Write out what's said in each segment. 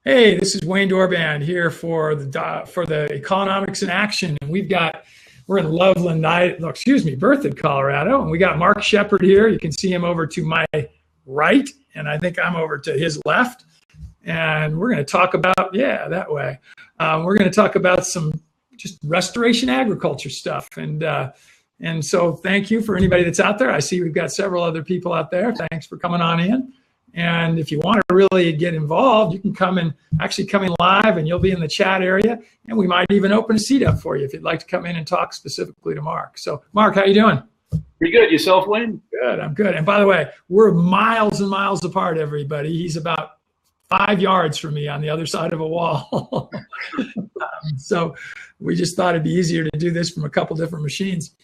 Hey, this is Wayne Dorband here for the Economics in Action, and we're in Loveland, Berthoud, Colorado, and we got Mark Shepard here. You can see him over to my right, and I think I'm over to his left. And we're going to talk about that way. We're going to talk about some just restoration agriculture stuff, and so thank you for anybody that's out there. I see we've got several other people out there. Thanks for coming on in. And if you want to really get involved, you can come in live, and you'll be in the chat area. And we might even open a seat up for you if you'd like to come in and talk specifically to Mark. So, Mark, how you doing? Pretty good. Yourself, Wayne? Good. I'm good. And by the way, we're miles and miles apart, everybody. He's about 5 yards from me on the other side of a wall. So we just thought it'd be easier to do this from a couple different machines.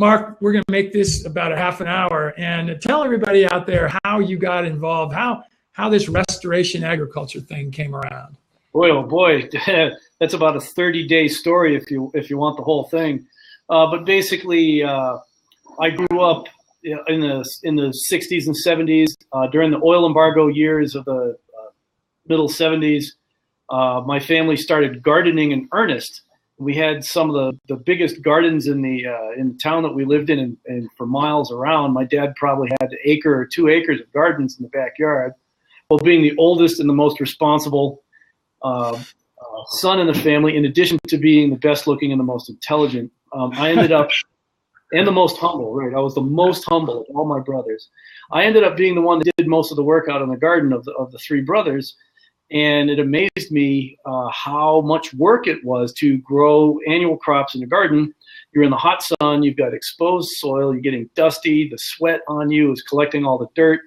Mark, we're going to make this about a half an hour, and tell everybody out there how you got involved, how this restoration agriculture thing came around. Boy, oh boy, that's about a 30-day story if you want the whole thing. But basically, I grew up in the 60s and 70s during the oil embargo years of the middle 70s. My family started gardening in earnest. We had some of the biggest gardens in the town that we lived in and for miles around. My dad probably had an acre or 2 acres of gardens in the backyard. Well, being the oldest and the most responsible son in the family, in addition to being the best looking and the most intelligent, I ended up, and the most humble, right? I was the most humble of all my brothers. I ended up being the one that did most of the work out in the garden of the 3 brothers. And it amazed me how much work it was to grow annual crops in the garden. You're in the hot sun, you've got exposed soil, you're getting dusty, the sweat on you is collecting all the dirt,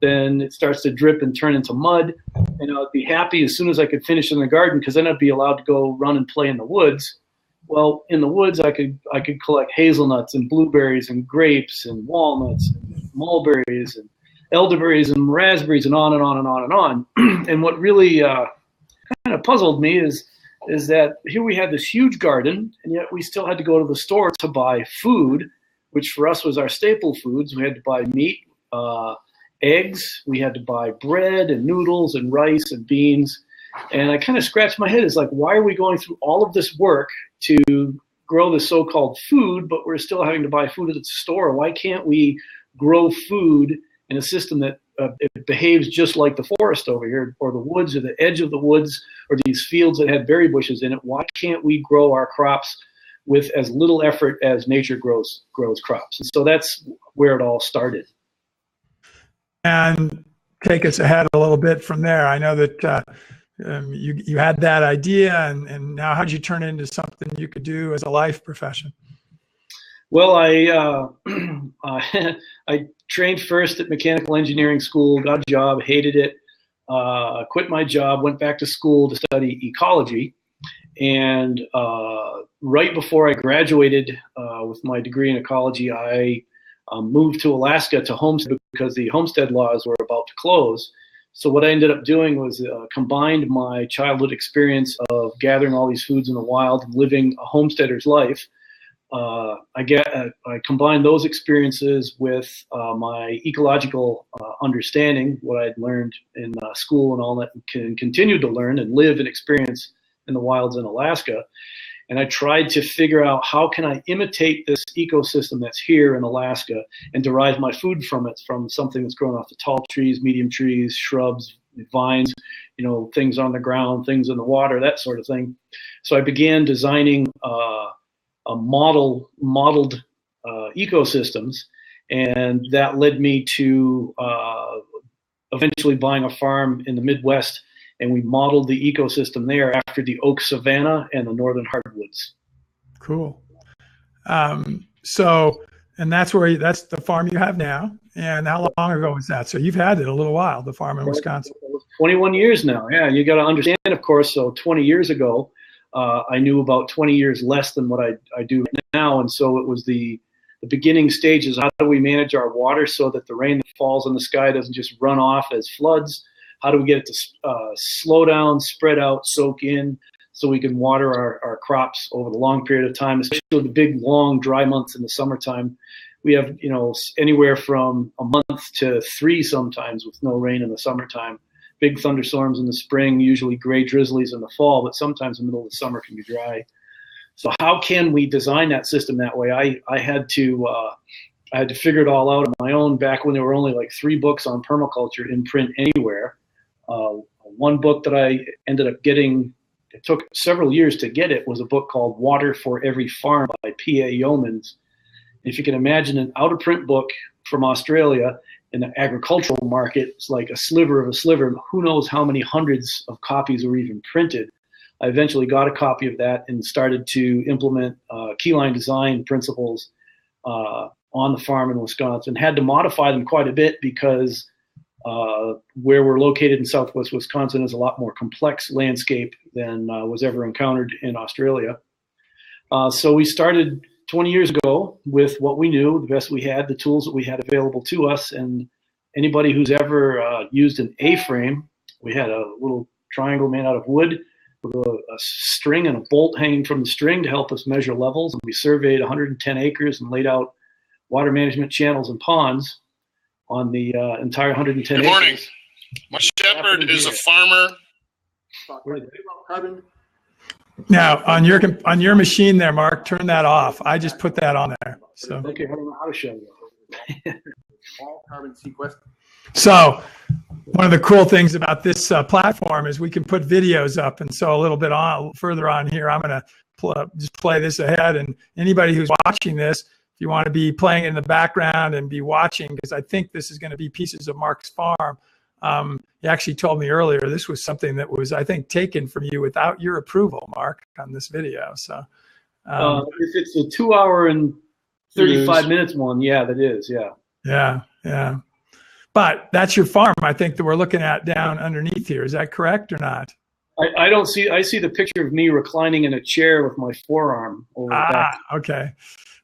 then it starts to drip and turn into mud. And I'd be happy as soon as I could finish in the garden, because then I'd be allowed to go run and play in the woods. Well, in the woods, I could collect hazelnuts and blueberries and grapes and walnuts and mulberries and elderberries and raspberries and on and on and on and on. And what really kind of puzzled me is that here we had this huge garden, and yet we still had to go to the store to buy food, which for us was our staple foods. We had to buy meat, eggs, we had to buy bread and noodles and rice and beans. And I kind of scratched my head. It's like, why are we going through all of this work to grow the so-called food, but we're still having to buy food at the store? Why can't we grow food in a system that it behaves just like the forest over here, or the woods, or the edge of the woods, or these fields that had berry bushes in it? Why can't we grow our crops with as little effort as nature grows crops? And so that's where it all started. And take us ahead a little bit from there. I know that you had that idea, and now how'd you turn it into something you could do as a life profession? Well, I trained first at mechanical engineering school, got a job, hated it, quit my job, went back to school to study ecology. And right before I graduated with my degree in ecology, I moved to Alaska to homestead because the homestead laws were about to close. So what I ended up doing was combined my childhood experience of gathering all these foods in the wild and living a homesteader's life. I combined those experiences with my ecological understanding, what I'd learned in school and all that, and continue to learn and live and experience in the wilds in Alaska. And I tried to figure out, how can I imitate this ecosystem that's here in Alaska and derive my food from it, from something that's grown off the tall trees, medium trees, shrubs, vines, things on the ground, things in the water, that sort of thing. So I began designing modeled ecosystems, and that led me to eventually buying a farm in the Midwest, and we modeled the ecosystem there after the oak savanna and the northern hardwoods. Cool. So, and that's the farm you have now. And how long ago was that? So you've had it a little while, the farm in Wisconsin. 21 years now. Yeah, you got to understand, of course. So 20 years ago, I knew about 20 years less than what I do now. And so it was the beginning stages. How do we manage our water so that the rain that falls in the sky doesn't just run off as floods? How do we get it to slow down, spread out, soak in, so we can water our crops over the long period of time, especially the big, long, dry months in the summertime. We have, anywhere from a month to 3 sometimes with no rain in the summertime big thunderstorms in the spring, usually gray drizzlies in the fall, but sometimes the middle of the summer can be dry. So how can we design that system that way? I had to figure it all out on my own back when there were only like 3 books on permaculture in print anywhere. One book that I ended up getting, it took several years to get it, was a book called Water for Every Farm by P.A. Yeomans. If you can imagine an out-of-print book from Australia in the agricultural market, it's like a sliver of a sliver. Who knows how many hundreds of copies were even printed. I eventually got a copy of that and started to implement keyline design principles on the farm in Wisconsin. Had to modify them quite a bit because where we're located in southwest Wisconsin is a lot more complex landscape than was ever encountered in Australia. So we started 20 years ago with what we knew, the best we had, the tools that we had available to us. And anybody who's ever used an A-frame, we had a little triangle made out of wood with a string and a bolt hanging from the string to help us measure levels. And we surveyed 110 acres and laid out water management channels and ponds on the entire 110 acres. Good morning. Mark Shepard is a farmer. Carbon. Now, on your machine there, Mark, turn that off. I just put that on there. So Okay, I don't know how to show you. All carbon sequestration. So one of the cool things about this platform is we can put videos up. And so a little bit further on here, I'm going to just play this ahead. And anybody who's watching this, if you want to be playing in the background and be watching, because I think this is going to be pieces of Mark's farm. He actually told me earlier this was something that was, I think, taken from you without your approval, Mark, on this video. So if it's a 2 hour and 35 minutes one, yeah, that is, yeah. Yeah. But that's your farm, I think, that we're looking at down underneath here. Is that correct or not? I don't see. I see the picture of me reclining in a chair with my forearm over the back. Okay.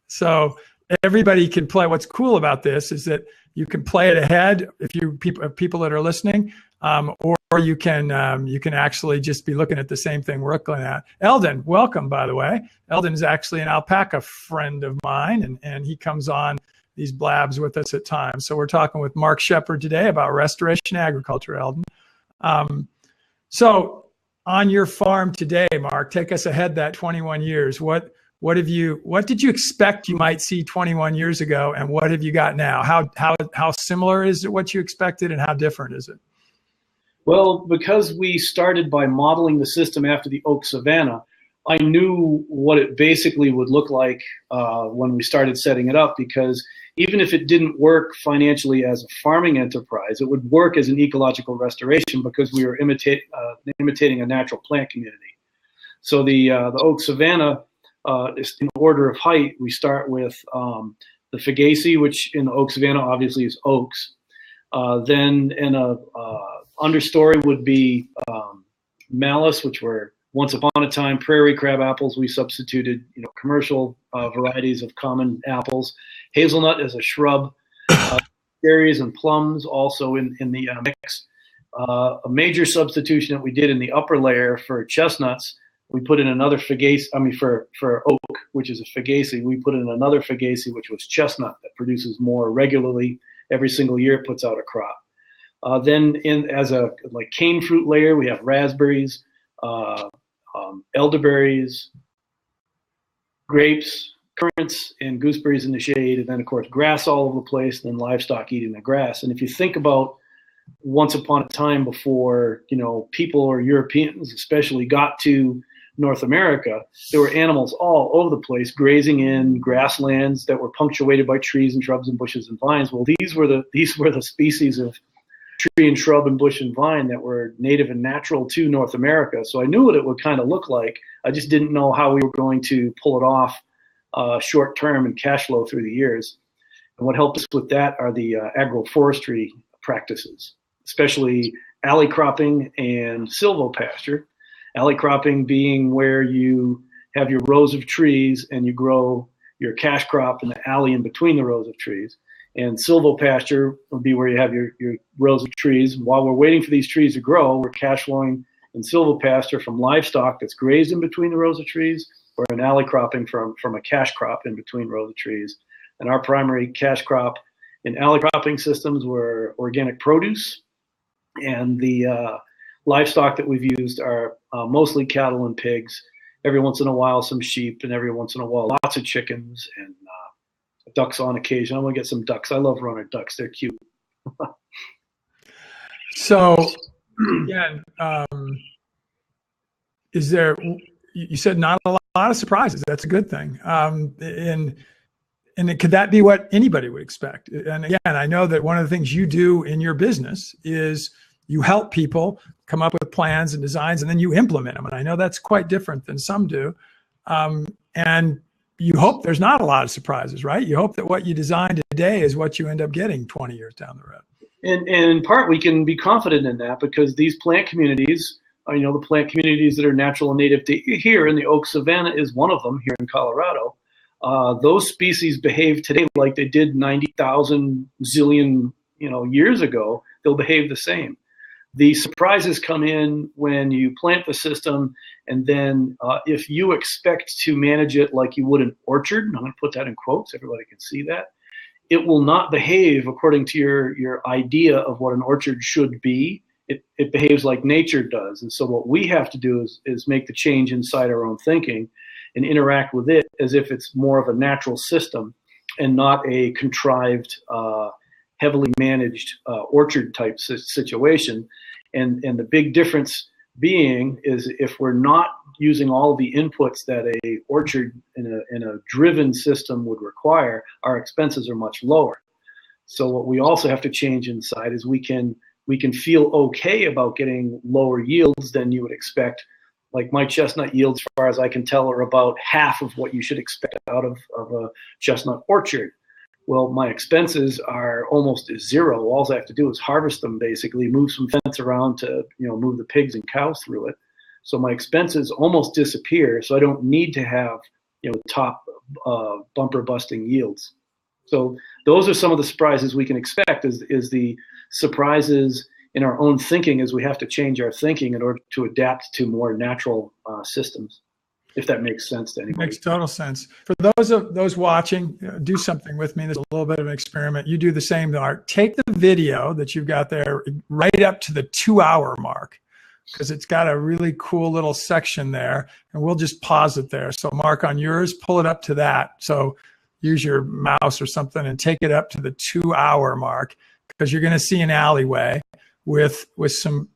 So everybody can play. What's cool about this is that you can play it ahead if you people that are listening, or you can actually just be looking at the same thing we're looking at. Eldon, welcome, by the way. Eldon is actually an alpaca friend of mine, and he comes on these blabs with us at times. So we're talking with Mark Shepard today about restoration agriculture, Eldon. So on your farm today, Mark, take us ahead that 21 years. What did you expect you might see 21 years ago, and what have you got now? How similar is it what you expected, and how different is it? Well, because we started by modeling the system after the oak savanna, I knew what it basically would look like when we started setting it up, because even if it didn't work financially as a farming enterprise, it would work as an ecological restoration because we were imitating a natural plant community. So the oak savanna, in order of height, we start with the Fagaceae, which in the oak savanna obviously is oaks. Then in a understory would be Malus, which were once upon a time prairie crab apples. We substituted, commercial varieties of common apples. Hazelnut as a shrub. Berries and plums also in the mix. A major substitution that we did in the upper layer for chestnuts, we put in another Fagaceae. For oak, which is a Fagaceae, we put in another Fagaceae, which was chestnut, that produces more regularly. Every single year it puts out a crop. Then as a cane fruit layer, we have raspberries, elderberries, grapes, currants, and gooseberries in the shade, and then of course grass all over the place, and then livestock eating the grass. And if you think about once upon a time before, people or Europeans especially got to North America, there were animals all over the place grazing in grasslands that were punctuated by trees and shrubs and bushes and vines. Well, these were the species of tree and shrub and bush and vine that were native and natural to North America. So I knew what it would kind of look like. I just didn't know how we were going to pull it off short term and cash flow through the years. And what helped us with that are the agroforestry practices, especially alley cropping and silvopasture. Alley cropping being where you have your rows of trees and you grow your cash crop in the alley in between the rows of trees. And silvopasture would be where you have your rows of trees. While we're waiting for these trees to grow, we're cash flowing in silvopasture from livestock that's grazed in between the rows of trees, or an alley cropping from a cash crop in between rows of trees. And our primary cash crop in alley cropping systems were organic produce, And the livestock that we've used are mostly cattle and pigs. Every once in a while, some sheep, and every once in a while, lots of chickens and ducks on occasion. I want to get some ducks. I love runner ducks. They're cute. So, again, is there? You said not a lot of surprises. That's a good thing. And could that be what anybody would expect? And again, I know that one of the things you do in your business is you help people come up with plans and designs, and then you implement them. And I know that's quite different than some do. And you hope there's not a lot of surprises, right? You hope that what you designed today is what you end up getting 20 years down the road. And in part, we can be confident in that because these plant communities, the plant communities that are natural and native to here in the oak savanna is one of them here in Colorado. Those species behave today like they did 90,000 zillion, years ago. They'll behave the same. The surprises come in when you plant the system, and then if you expect to manage it like you would an orchard, and I'm going to put that in quotes, everybody can see that, it will not behave according to your idea of what an orchard should be. It behaves like nature does. And so what we have to do is make the change inside our own thinking and interact with it as if it's more of a natural system and not a contrived, heavily managed orchard type situation. And the big difference being is if we're not using all the inputs that a orchard in a driven system would require, our expenses are much lower. So what we also have to change inside is we can feel okay about getting lower yields than you would expect. Like my chestnut yields, as far as I can tell, are about half of what you should expect out of a chestnut orchard. Well, my expenses are almost zero. All I have to do is harvest them, basically, move some fence around to, move the pigs and cows through it. So my expenses almost disappear. So I don't need to have, top bumper busting yields. So those are some of the surprises we can expect is the surprises in our own thinking as we have to change our thinking in order to adapt to more natural systems. If that makes sense to anybody. Makes total sense. For those watching, do something with me. There's a little bit of an experiment. You do the same, Art. Take the video that you've got there right up to the 2-hour mark, because it's got a really cool little section there, and we'll just pause it there. So Mark, on yours, pull it up to that. So use your mouse or something and take it up to the 2-hour mark, because you're going to see an alleyway with some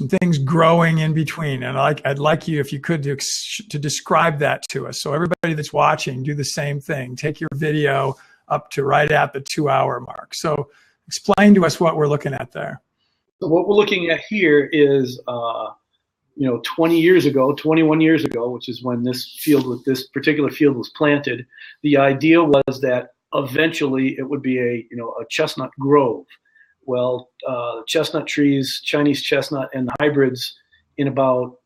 things growing in between. And I'd like you, if you could, to describe that to us. So everybody that's watching, do the same thing. Take your video up to right at the 2-hour mark. So explain to us what we're looking at there. So what we're looking at here is, 21 years ago, which is when this particular field was planted, the idea was that eventually it would be a chestnut grove. Well, chestnut trees, Chinese chestnut, and the hybrids, in about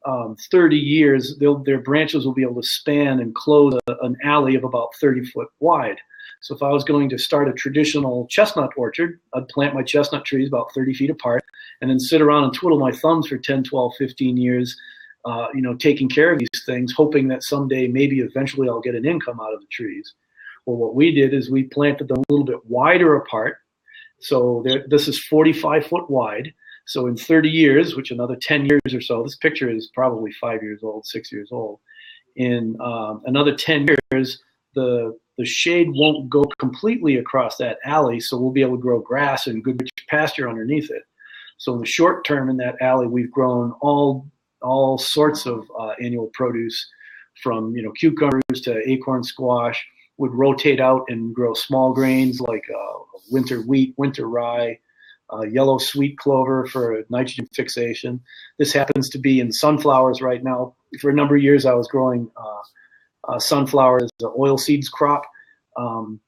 30 years, their branches will be able to span and close an alley of about 30 foot wide. So if I was going to start a traditional chestnut orchard, I'd plant my chestnut trees about 30 feet apart and then sit around and twiddle my thumbs for 10, 12, 15 years, taking care of these things, hoping that someday, maybe eventually I'll get an income out of the trees. Well, what we did is we planted them a little bit wider apart. So this is 45 foot wide. So in 30 years, which another 10 years or so, this picture is probably 5 years old, 6 years old. In another 10 years, the shade won't go completely across that alley, so we'll be able to grow grass and good pasture underneath it. So in the short term in that alley, we've grown all sorts of annual produce, from cucumbers to acorn squash. Would rotate out and grow small grains like winter wheat, winter rye, yellow sweet clover for nitrogen fixation. This happens to be in sunflowers right now. For a number of years, I was growing sunflower as an oil seeds crop. I'm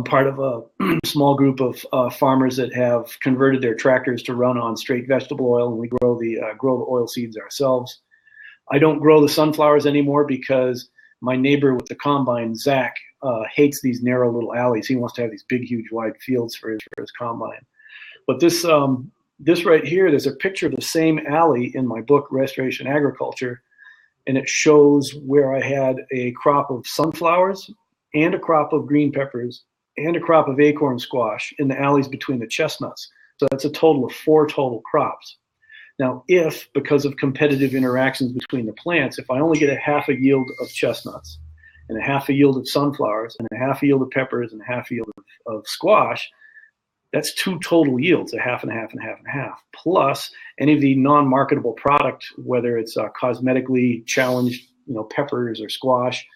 part of a small group of farmers that have converted their tractors to run on straight vegetable oil, and we grow the oil seeds ourselves. I don't grow the sunflowers anymore because my neighbor with the combine, Zach, hates these narrow little alleys. He wants to have these big, huge, wide fields for his combine. But this right here, there's a picture of the same alley in my book, Restoration Agriculture, and it shows where I had a crop of sunflowers and a crop of green peppers and a crop of acorn squash in the alleys between the chestnuts. So that's a total of 4 total crops. Now, if, because of competitive interactions between the plants, if I only get a half a yield of chestnuts and a half a yield of sunflowers and a half a yield of peppers and a half a yield of squash, that's 2 total yields, a half and a half and a half and a half, plus any of the non-marketable product, whether it's cosmetically challenged, peppers or squash,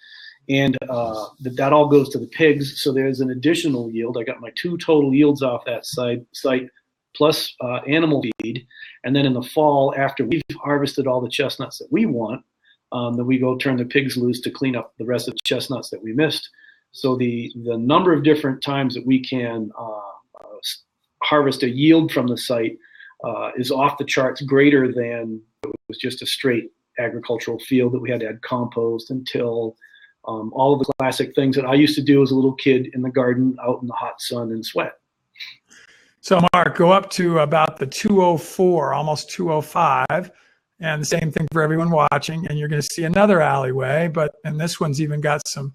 and that all goes to the pigs. So there's an additional yield. I got my 2 total yields off that site plus animal feed. And then in the fall, after we've harvested all the chestnuts that we want, then we go turn the pigs loose to clean up the rest of the chestnuts that we missed. So the number of different times that we can harvest a yield from the site is off the charts, greater than it was just a straight agricultural field that we had to add compost and till, all of the classic things that I used to do as a little kid in the garden out in the hot sun and sweat. So Mark, go up to about the 204, almost 205, and the same thing for everyone watching. And you're going to see another alleyway, and this one's even got some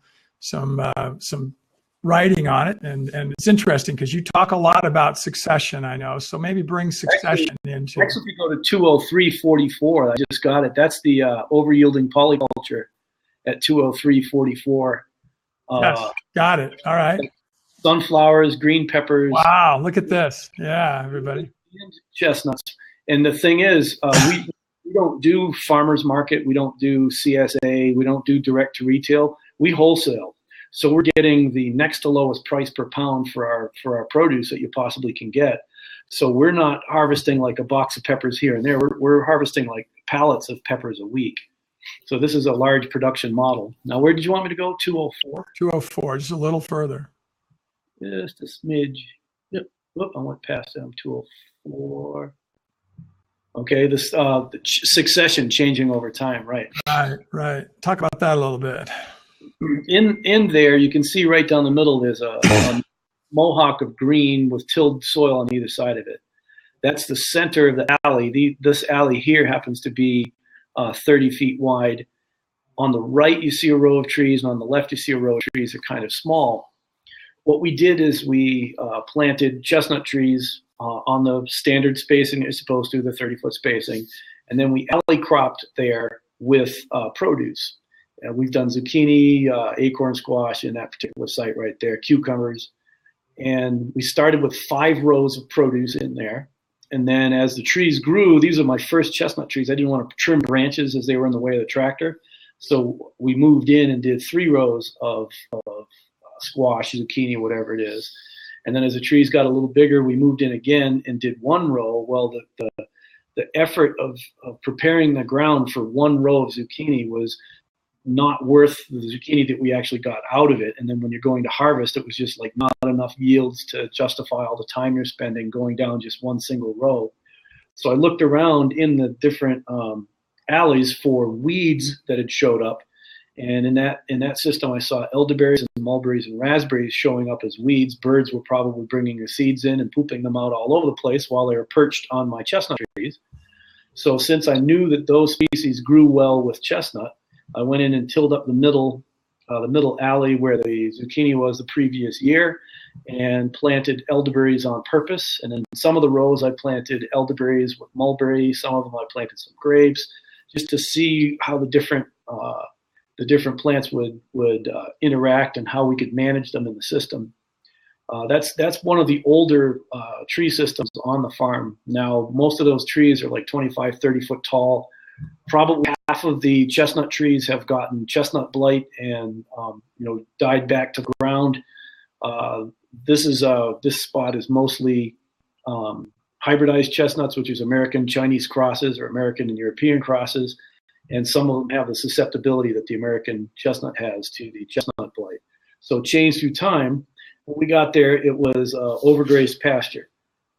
writing on it, and it's interesting because you talk a lot about succession, I know. So maybe bring succession into. Next, if you go to 203.44, I just got it. That's the over-yielding polyculture at 203.44. Yes, got it. All right. Sunflowers, green peppers. Wow, look at this. Yeah, everybody. And chestnuts. And the thing is, we don't do farmers market. We don't do CSA. We don't do direct to retail. We wholesale. So we're getting the next to lowest price per pound for our produce that you possibly can get. So we're not harvesting like a box of peppers here and there. We're harvesting like pallets of peppers a week. So this is a large production model. Now, where did you want me to go? 204? 204, just a little further. Just a smidge. Yep. Whoop, I went past them. 204. Okay, this the succession changing over time, right? Right. Talk about that a little bit. In there, you can see right down the middle, there's a mohawk of green with tilled soil on either side of it. That's the center of the alley. This alley here happens to be 30 feet wide. On the right, you see a row of trees, and on the left, you see a row of trees that are kind of small. What we did is we planted chestnut trees on the standard spacing you're supposed to, the 30-foot spacing, and then we alley cropped there with produce. We've done zucchini, acorn squash in that particular site right there, cucumbers. And we started with 5 rows of produce in there. And then as the trees grew, these are my first chestnut trees. I didn't want to trim branches as they were in the way of the tractor. So we moved in and did 3 rows of squash, zucchini, whatever it is. And then as the trees got a little bigger, we moved in again and did 1 row. Well, the effort of preparing the ground for 1 row of zucchini was not worth the zucchini that we actually got out of it. And then when you're going to harvest, it was just like not enough yields to justify all the time you're spending going down just 1 single row. So I looked around in the different alleys for weeds that had showed up. And in that system, I saw elderberries and mulberries and raspberries showing up as weeds. Birds were probably bringing the seeds in and pooping them out all over the place while they were perched on my chestnut trees. So since I knew that those species grew well with chestnut, I went in and tilled up the middle alley where the zucchini was the previous year and planted elderberries on purpose. And in some of the rows, I planted elderberries with mulberry. Some of them I planted some grapes just to see how the different plants would interact and how we could manage them in the system. That's one of the older tree systems on the farm. Now, most of those trees are like 25, 30 foot tall. Probably half of the chestnut trees have gotten chestnut blight and died back to ground. This spot is mostly hybridized chestnuts, which is American Chinese crosses or American and European crosses, and some of them have the susceptibility that the American chestnut has to the chestnut blight. So it changed through time. When we got there, it was overgrazed pasture.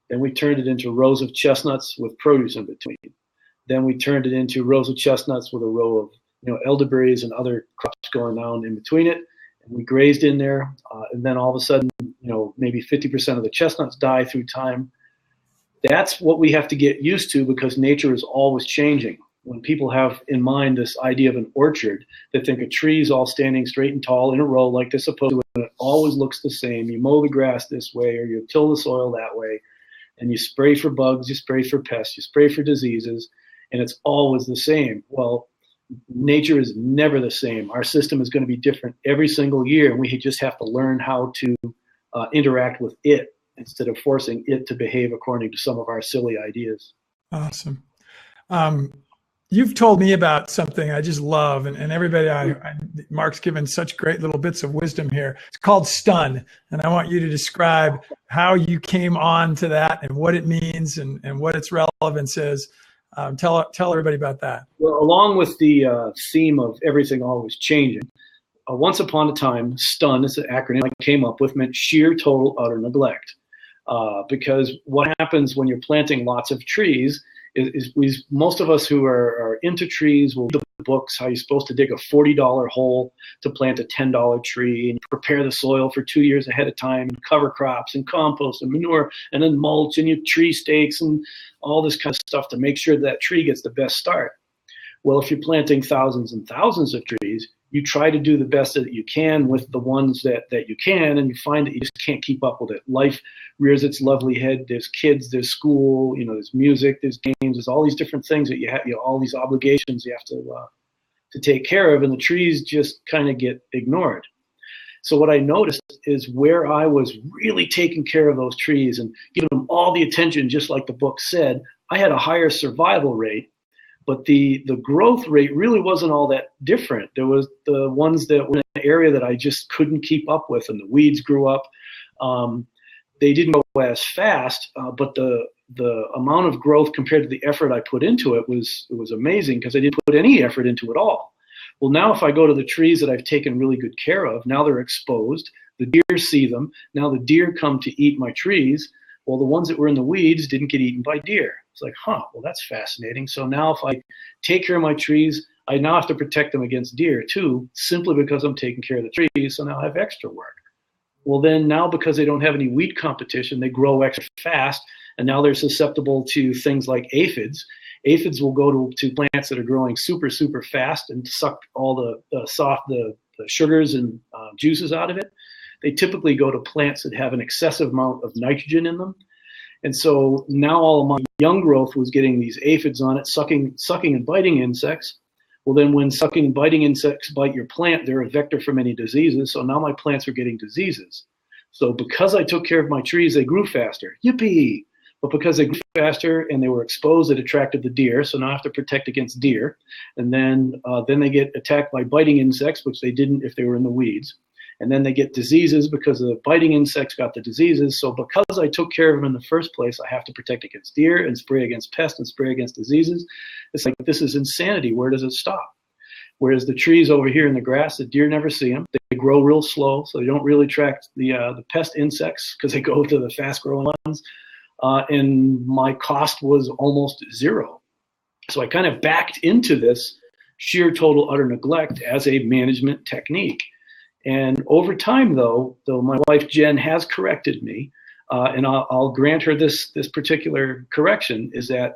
Then we turned it into rows of chestnuts with produce in between. Then we turned it into rows of chestnuts with a row of elderberries and other crops going down in between it. And we grazed in there. And then all of a sudden, maybe 50% of the chestnuts die through time. That's what we have to get used to because nature is always changing. When people have in mind this idea of an orchard, they think a tree is all standing straight and tall in a row like they're supposed to, and it always looks the same. You mow the grass this way or you till the soil that way. and you spray for bugs, you spray for pests, you spray for diseases, and it's always the same. Well, nature is never the same. Our system is going to be different every single year, and we just have to learn how to interact with it instead of forcing it to behave according to some of our silly ideas. Awesome. You've told me about something I just love, and everybody, Mark's given such great little bits of wisdom here. It's called stun, and I want you to describe how you came on to that and what it means and what its relevance is. Tell everybody about that. Well, along with the theme of everything always changing, once upon a time, stun is an acronym I came up with, meant sheer, total, utter neglect. Because what happens when you're planting lots of trees is most of us who are into trees will read the books, how you're supposed to dig a $40 hole to plant a $10 tree and prepare the soil for 2 years ahead of time, and cover crops and compost and manure and then mulch and you tree stakes and all this kind of stuff to make sure that tree gets the best start. Well, if you're planting thousands and thousands of trees, you try to do the best that you can with the ones that you can, and you find that you just can't keep up with it. Life rears its lovely head. There's kids, there's school, there's music, there's games, there's all these different things that you have, all these obligations you have to take care of, and the trees just kind of get ignored. So what I noticed is where I was really taking care of those trees and giving them all the attention, just like the book said, I had a higher survival rate. But the growth rate really wasn't all that different. There was the ones that were in an area that I just couldn't keep up with, and the weeds grew up. They didn't go as fast, but the amount of growth compared to the effort I put into it was amazing, because I didn't put any effort into it all. Well, now if I go to the trees that I've taken really good care of, now they're exposed. The deer see them. Now the deer come to eat my trees. Well, the ones that were in the weeds didn't get eaten by deer. It's like, well, that's fascinating. So now if I take care of my trees, I now have to protect them against deer too, simply because I'm taking care of the trees. So now I have extra work. Well, then now because they don't have any weed competition, they grow extra fast. And now they're susceptible to things like aphids. Aphids will go to plants that are growing super, super fast and suck all the sugars and juices out of it. They typically go to plants that have an excessive amount of nitrogen in them. And so now all of my young growth was getting these aphids on it, sucking and biting insects. Well, then when sucking and biting insects bite your plant, they're a vector for many diseases. So now my plants are getting diseases. So because I took care of my trees, they grew faster. Yippee! But because they grew faster and they were exposed, it attracted the deer. So now I have to protect against deer. And then they get attacked by biting insects, which they didn't if they were in the weeds. And then they get diseases because the biting insects got the diseases. So because I took care of them in the first place, I have to protect against deer and spray against pests and spray against diseases. It's like, this is insanity. Where does it stop? Whereas the trees over here in the grass, the deer never see them. They grow real slow, so they don't really attract the pest insects because they go to the fast-growing ones. And my cost was almost zero. So I kind of backed into this sheer, total, utter neglect as a management technique. And over time, though my wife Jen has corrected me, and I'll grant her this particular correction, is that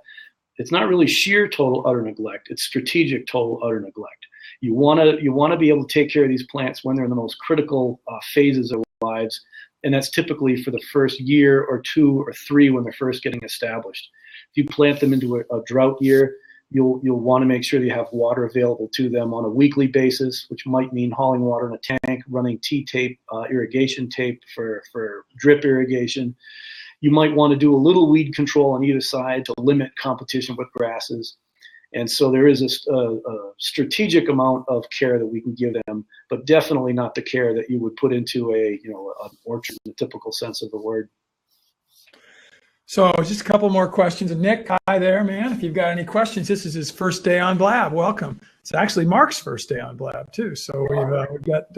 it's not really sheer, total, utter neglect. It's strategic, total, utter neglect. You want to be able to take care of these plants when they're in the most critical phases of their lives, and that's typically for the first year or 2 or 3 when they're first getting established. If you plant them into a drought year, you'll want to make sure that you have water available to them on a weekly basis, which might mean hauling water in a tank, running T-tape, irrigation tape for drip irrigation. You might want to do a little weed control on either side to limit competition with grasses. And so there is a strategic amount of care that we can give them, but definitely not the care that you would put into an orchard in the typical sense of the word. So just a couple more questions. And Nick, hi there, man. If you've got any questions, this is his first day on Blab. Welcome. It's actually Mark's first day on Blab too. So we've got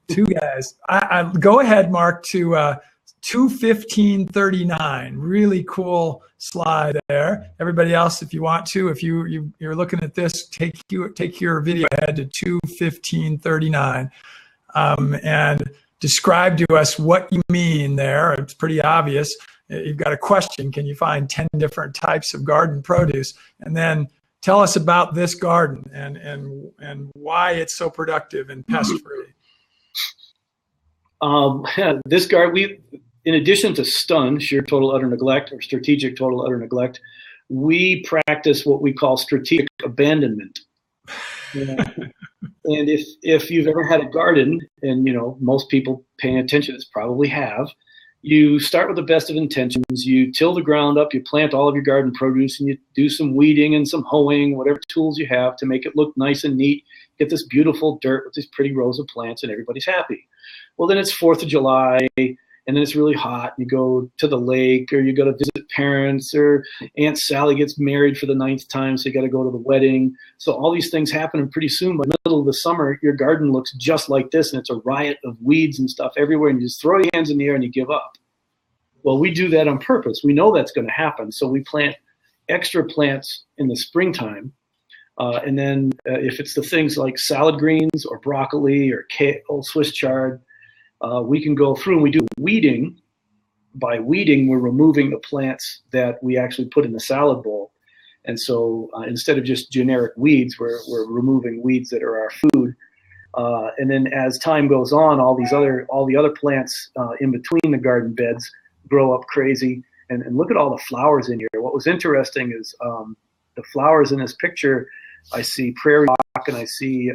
2 guys. I go ahead, Mark, to 2:15:39. Really cool slide there. Everybody else, if you want to, if you're looking at this, take your video ahead to 2:15:39 and describe to us what you mean there. It's pretty obvious. You've got a question. Can you find 10 different types of garden produce? And then tell us about this garden and why it's so productive and pest free. This garden, in addition to stun, sheer total utter neglect, or strategic total utter neglect, we practice what we call strategic abandonment. And if you've ever had a garden, and most people paying attention probably have, you start with the best of intentions. You till the ground up, you plant all of your garden produce, and you do some weeding and some hoeing, whatever tools you have to make it look nice and neat. Get this beautiful dirt with these pretty rows of plants, and everybody's happy. Well, then it's 4th of July, and then it's really hot. You go to the lake, or you go to visit parents, or Aunt Sally gets married for the 9th time, so you got to go to the wedding. So all these things happen, and pretty soon, by the middle of the summer, your garden looks just like this, and it's a riot of weeds and stuff everywhere, and you just throw your hands in the air and you give up. Well, we do that on purpose. We know that's going to happen, so we plant extra plants in the springtime. And then if it's the things like salad greens or broccoli or kale, Swiss chard, we can go through and we do weeding. By weeding, we're removing the plants that we actually put in the salad bowl. And so instead of just generic weeds, we're removing weeds that are our food. And then as time goes on, all the other plants in between the garden beds grow up crazy. And look at all the flowers in here. What was interesting is the flowers in this picture. I see prairie dock, and I see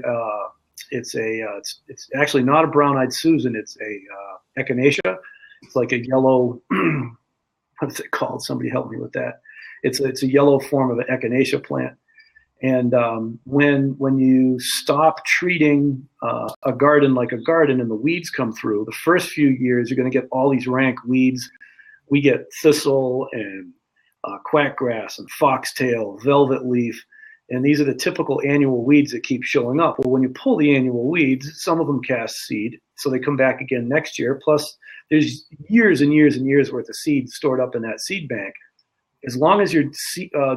it's actually not a brown-eyed Susan. It's a echinacea. It's like a yellow. What's it called? Somebody help me with that. It's a yellow form of an echinacea plant. And when you stop treating a garden like a garden, and the weeds come through, the first few years you're going to get all these rank weeds. We get thistle and quackgrass and foxtail, velvet leaf. And these are the typical annual weeds that keep showing up. Well, when you pull the annual weeds, some of them cast seed, so they come back again next year. Plus, there's years and years and years worth of seed stored up in that seed bank. As long as you're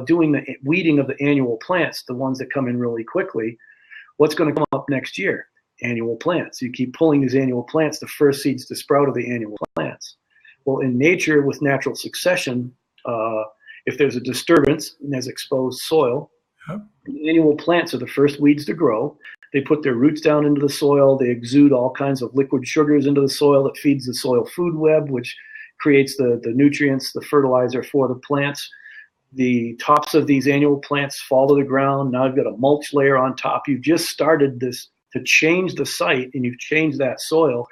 doing the weeding of the annual plants, the ones that come in really quickly, what's going to come up next year? Annual plants. You keep pulling these annual plants, the first seeds to sprout of the annual plants. Well, in nature, with natural succession, if there's a disturbance and there's exposed soil, the annual plants are the first weeds to grow. They put their roots down into the soil. They exude all kinds of liquid sugars into the soil that feeds the soil food web, which creates the nutrients, the fertilizer for the plants. The tops of these annual plants fall to the ground. Now you've got a mulch layer on top. You've just started this to change the site, and you've changed that soil,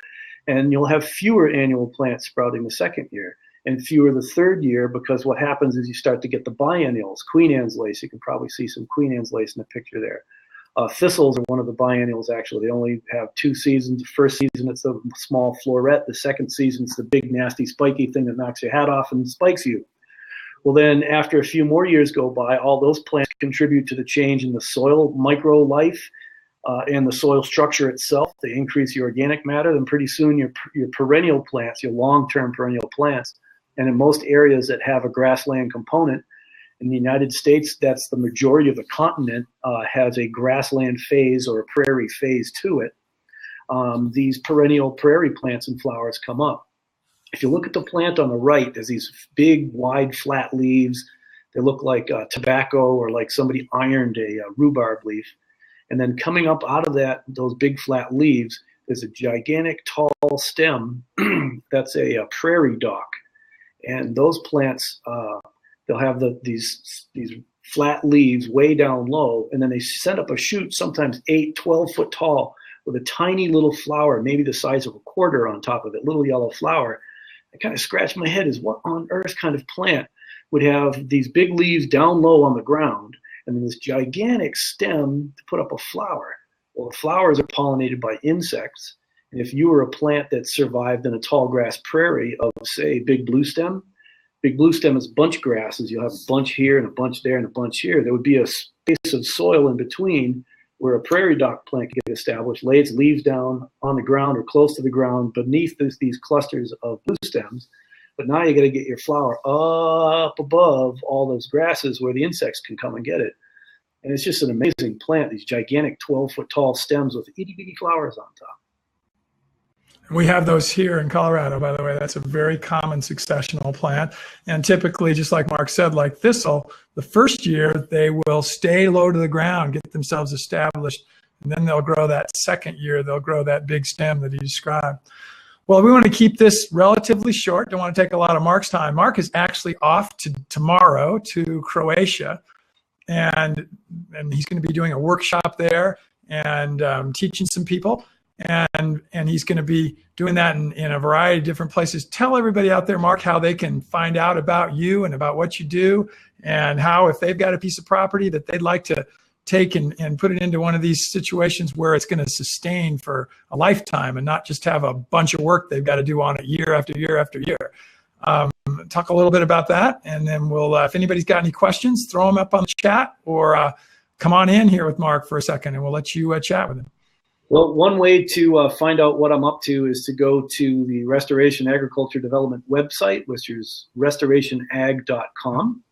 and you'll have fewer annual plants sprouting the second year and fewer the third year, because what happens is you start to get the biennials. Queen Anne's lace, you can probably see some Queen Anne's lace in the picture there. Thistles are one of the biennials, actually. They only have 2 seasons. The first season, it's a small floret. The second season, it's the big, nasty, spiky thing that knocks your hat off and spikes you. Well, then after a few more years go by, all those plants contribute to the change in the soil micro life and the soil structure itself. They increase your organic matter. Then pretty soon your perennial plants, your long-term perennial plants, and in most areas that have a grassland component, in the United States, that's the majority of the continent, has a grassland phase or a prairie phase to it. These perennial prairie plants and flowers come up. If you look at the plant on the right, there's these big, wide, flat leaves. They look like tobacco, or like somebody ironed a rhubarb leaf. And then coming up out of those big, flat leaves, there's a gigantic, tall stem. That's a prairie dock. And those plants, they'll have these flat leaves way down low, and then they send up a shoot, sometimes 8, 12 foot tall, with a tiny little flower, maybe the size of a quarter on top of it, little yellow flower. I kind of scratched my head, is what on earth kind of plant would have these big leaves down low on the ground, and then this gigantic stem to put up a flower? Well, the flowers are pollinated by insects. And if you were a plant that survived in a tall grass prairie of, say, big blue stem is bunch grasses. You'll have a bunch here and a bunch there and a bunch here. There would be a space of soil in between where a prairie dock plant could get established, lay its leaves down on the ground or close to the ground beneath these clusters of blue stems. But now you got to get your flower up above all those grasses where the insects can come and get it. And it's just an amazing plant, these gigantic 12-foot tall stems with itty-bitty flowers on top. We have those here in Colorado, by the way. That's a very common successional plant. And typically, just like Mark said, like thistle, the first year they will stay low to the ground, get themselves established, and then they'll grow that second year. They'll grow that big stem that he described. Well, we want to keep this relatively short. Don't want to take a lot of Mark's time. Mark is actually off tomorrow to Croatia, and he's going to be doing a workshop there and teaching some people. And he's going to be doing that in a variety of different places. Tell everybody out there, Mark, how they can find out about you and about what you do, and how if they've got a piece of property that they'd like to take and put it into one of these situations where it's going to sustain for a lifetime and not just have a bunch of work they've got to do on it year after year after year. Talk a little bit about that, and then we'll, if anybody's got any questions, throw them up on the chat, or come on in here with Mark for a second and we'll let you chat with him. Well, one way to find out what I'm up to is to go to the Restoration Agriculture Development website, which is restorationag.com.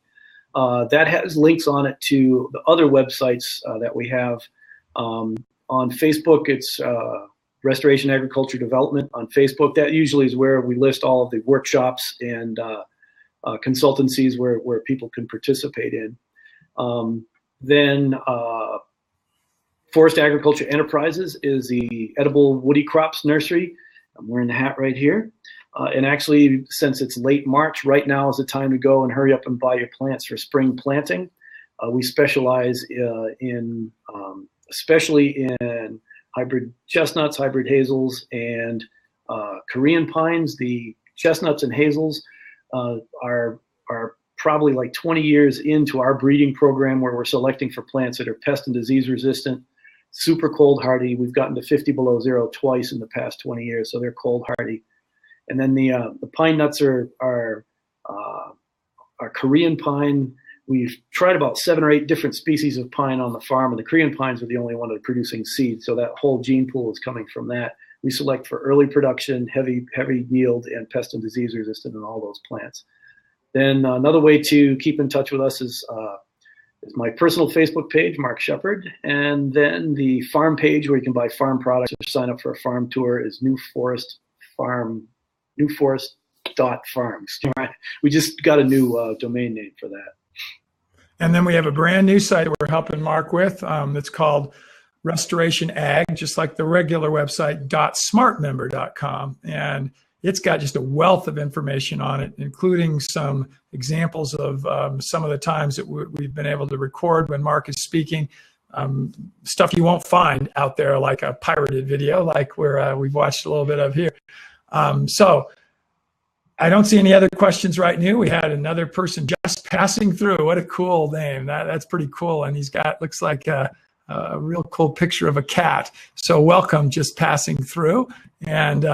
That has links on it to the other websites that we have. On Facebook, it's Restoration Agriculture Development on Facebook. That usually is where we list all of the workshops and consultancies where people can participate in. Then Forest Agriculture Enterprises is the edible woody crops nursery. I'm wearing the hat right here. And actually, since it's late March, right now is the time to go and hurry up and buy your plants for spring planting. We specialize in especially in hybrid chestnuts, hybrid hazels, and Korean pines. The chestnuts and hazels are probably like 20 years into our breeding program, where we're selecting for plants that are pest and disease resistant, super cold hardy. We've gotten to 50 below zero twice in the past 20 years, so they're cold hardy. And then the pine nuts are Korean pine. We've tried about 7 or 8 different species of pine on the farm, and the Korean pines are the only one that are producing seeds. So that whole gene pool is coming from that. We select for early production, heavy yield, and pest and disease resistant in all those plants. Then another way to keep in touch with us is my personal Facebook page, Mark Shepard, and then the farm page where you can buy farm products or sign up for a farm tour is newforest.farm. We just got a new domain name for that. And then we have a brand new site that we're helping Mark with. That's called Restoration Ag, just like the regular website, .smartmember.com. And it's got just a wealth of information on it, including some examples of some of the times that we've been able to record when Mark is speaking. Stuff you won't find out there, like a pirated video, like we've watched a little bit of here. So I don't see any other questions right now. We had another person just passing through. What a cool name. That's pretty cool. And he's got, looks like a real cool picture of a cat. So welcome, just passing through. And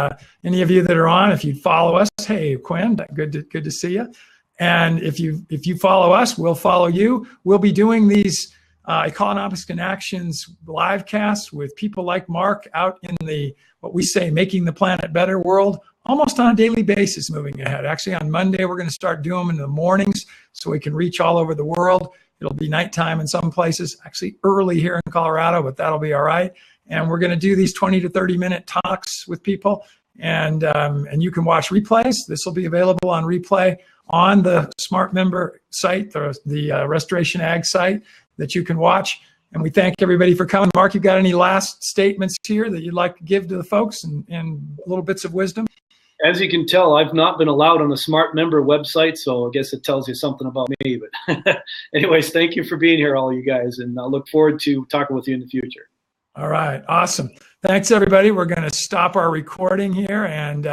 any of you that are on, if you follow us, hey, Quinn, good to see you. And if you follow us, we'll follow you. We'll be doing these Ecolonomics in Actions live casts with people like Mark out in the, what we say, making the planet better world, almost on a daily basis moving ahead. Actually, on Monday, we're going to start doing them in the mornings so we can reach all over the world. It'll be nighttime in some places, actually early here in Colorado, but that'll be all right. And we're going to do these 20 to 30-minute talks with people. And you can watch replays. This will be available on replay on the Smart Member site, the Restoration Ag site that you can watch. And we thank everybody for coming. Mark, you got any last statements here that you'd like to give to the folks and little bits of wisdom? As you can tell, I've not been allowed on the Smart Member website, so I guess it tells you something about me. But anyways, thank you for being here, all you guys, and I look forward to talking with you in the future. All right, awesome. Thanks, everybody. We're going to stop our recording here, and